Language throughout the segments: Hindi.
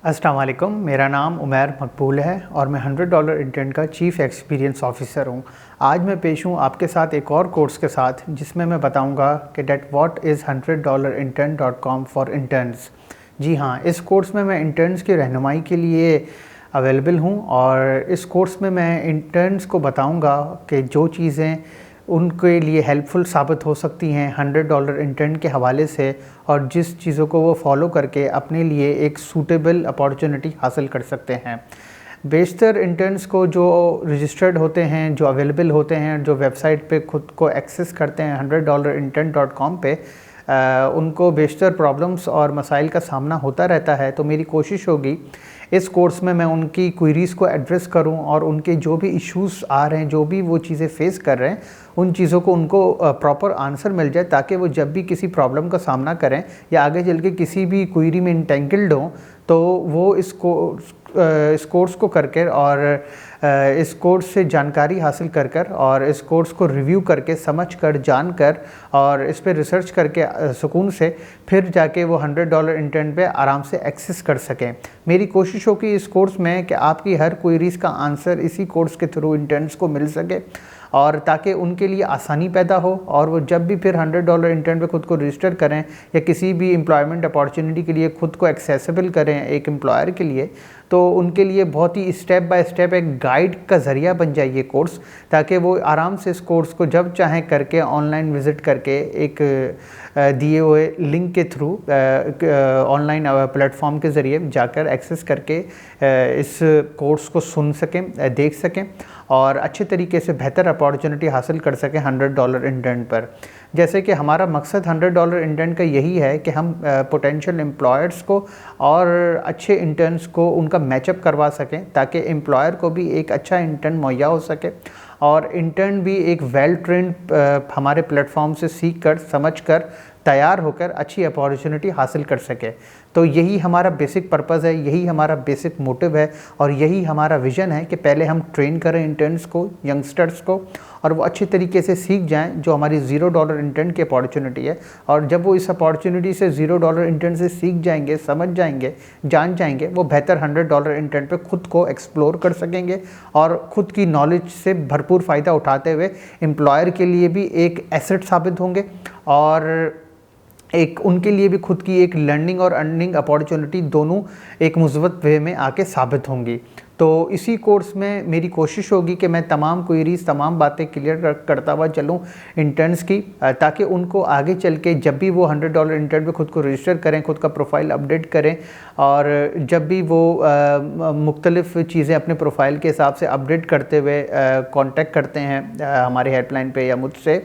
अस्सलाम वालेकुम, मेरा नाम उमैर मकबूल है और मैं $100 इंटर्न का चीफ़ एक्सपीरियंस ऑफ़िसर हूँ। आज मैं पेश हूँ आपके साथ एक और कोर्स के साथ जिसमें मैं बताऊँगा कि that what is $100intern.com for interns. जी हाँ, इस कोर्स में मैं इंटर्न्स की रहनुमाई के लिए अवेलेबल हूँ और इस कोर्स में मैं इंटर्न्स को बताऊँगा कि जो चीज़ें उनके लिए हेल्पफुल साबित हो सकती हैं $100 इंटर्न के हवाले से और जिस चीज़ों को वो फॉलो करके अपने लिए एक सूटेबल अपॉर्चुनिटी हासिल कर सकते हैं। बेशतर इंटर्न्स को जो रजिस्टर्ड होते हैं, जो अवेलेबल होते हैं, जो वेबसाइट पे खुद को एक्सेस करते हैं $100intern.com पे, उनको बेशतर प्रॉब्लम्स और मसाइल का सामना होता रहता है। तो मेरी कोशिश होगी इस कोर्स में मैं उनकी क्वेरीज़ को एड्रेस करूं और उनके जो भी इश्यूज़ आ रहे हैं, जो भी वो चीज़ें फेस कर रहे हैं, उन चीज़ों को उनको प्रॉपर आंसर मिल जाए ताकि वो जब भी किसी प्रॉब्लम का सामना करें या आगे चल के किसी भी क्वेरी में इंटेंगल्ड हों तो वो इस कोर्स को करके और इस कोर्स से जानकारी हासिल कर और इस कोर्स को रिव्यू करके समझकर जानकर और इस पे रिसर्च करके सुकून से फिर जाके वो $100 इंटर्न पे आराम से एक्सेस कर सकें। मेरी कोशिश होगी इस कोर्स में कि आपकी हर क्वेरीज़ का आंसर इसी कोर्स के थ्रू इंटर्न्स को मिल सके और ताकि उनके लिए आसानी पैदा हो और वो जब भी फिर $100 इंटर्न पे खुद को रजिस्टर करें या किसी भी एम्प्लॉयमेंट अपॉर्चुनिटी के लिए खुद को एक्सेसिबल करें एक एम्प्लॉयर के लिए, तो उनके लिए बहुत ही स्टेप बाय स्टेप एक गाइड का ज़रिया बन जाए ये कोर्स, ताकि वो आराम से इस कोर्स को जब चाहें करके ऑनलाइन विज़िट करके एक दिए हुए लिंक के थ्रू ऑनलाइन प्लेटफॉर्म के ज़रिए जाकर एक्सेस करके इस कोर्स को सुन सकें, देख सकें और अच्छे तरीके से बेहतर अपॉर्चुनिटी हासिल कर सकें $100 इंटर्न पर। जैसे कि हमारा मकसद $100 इंटर्न का यही है कि हम पोटेंशियल एम्प्लॉयर्स को और अच्छे इंटर्न्स को उनका मैचअप करवा सकें ताकि एम्प्लॉयर को भी एक अच्छा इंटर्न मुहैया हो सके और इंटर्न भी एक वेल ट्रेंड हमारे प्लेटफॉर्म से सीख कर समझ कर तैयार होकर अच्छी अपॉर्चुनिटी हासिल कर सके। तो यही हमारा बेसिक पर्पज़ है, यही हमारा बेसिक मोटिव है और यही हमारा विज़न है कि पहले हम ट्रेन करें इंटर्न्स को, यंगस्टर्स को, और वो अच्छे तरीके से सीख जाएं जो हमारी $0 इंटर्न की अपॉर्चुनिटी है। और जब वो इस अपॉर्चुनिटी से $0 इंटर्न से सीख जाएंगे, समझ जाएंगे, जान जाएंगे, वो बेहतर $100 इंटर्न पे खुद को एक्सप्लोर कर सकेंगे और ख़ुद की नॉलेज से भरपूर फ़ायदा उठाते हुए एम्प्लॉयर के लिए भी एक एसेट साबित होंगे और एक उनके लिए भी खुद की एक लर्निंग और अर्निंग अपॉर्चुनिटी दोनों एक मुस्बत वे में आके साबित होंगी। तो इसी कोर्स में मेरी कोशिश होगी कि मैं तमाम क्वेरीज़, तमाम बातें क्लियर करता हुआ चलूँ इंटर्न्स की, ताकि उनको आगे चल के जब भी वो $100 इंटर्न पे खुद को रजिस्टर करें, खुद का प्रोफाइल अपडेट करें और जब भी वो मुख्तलिफ़ चीज़ें अपने प्रोफाइल के हिसाब से अपडेट करते हुए कॉन्टेक्ट करते हैं हमारे हेल्पलाइन पे या मुझसे,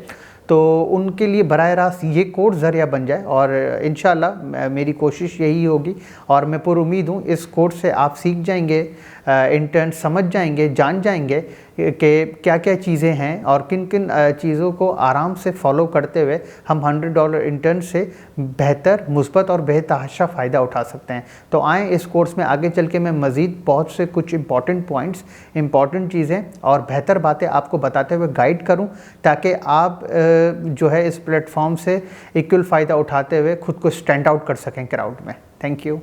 तो उनके लिए बराह रास्त ये कोर्स ज़रिया बन जाए और इंशाल्लाह मेरी कोशिश यही होगी और मैं पुरुमीद हूँ इस कोर्स से आप सीख जाएंगे, इंटर्न समझ जाएंगे, जान जाएंगे कि क्या क्या चीज़ें हैं और किन किन चीज़ों को आराम से फॉलो करते हुए हम $100 इंटर्न से बेहतर, मुस्बत और बेतहाशा फ़ायदा उठा सकते हैं। तो आएँ इस कोर्स में आगे चल के मैं मज़ीद बहुत से कुछ इंपॉर्टेंट पॉइंट्स, इंपॉर्टेंट चीज़ें और बेहतर बातें आपको बताते हुए गाइड करूं ताकि आप जो है इस प्लेटफॉर्म से इक्वल फ़ायदा उठाते हुए खुद को स्टैंड आउट कर सकें क्राउड में। Thank you.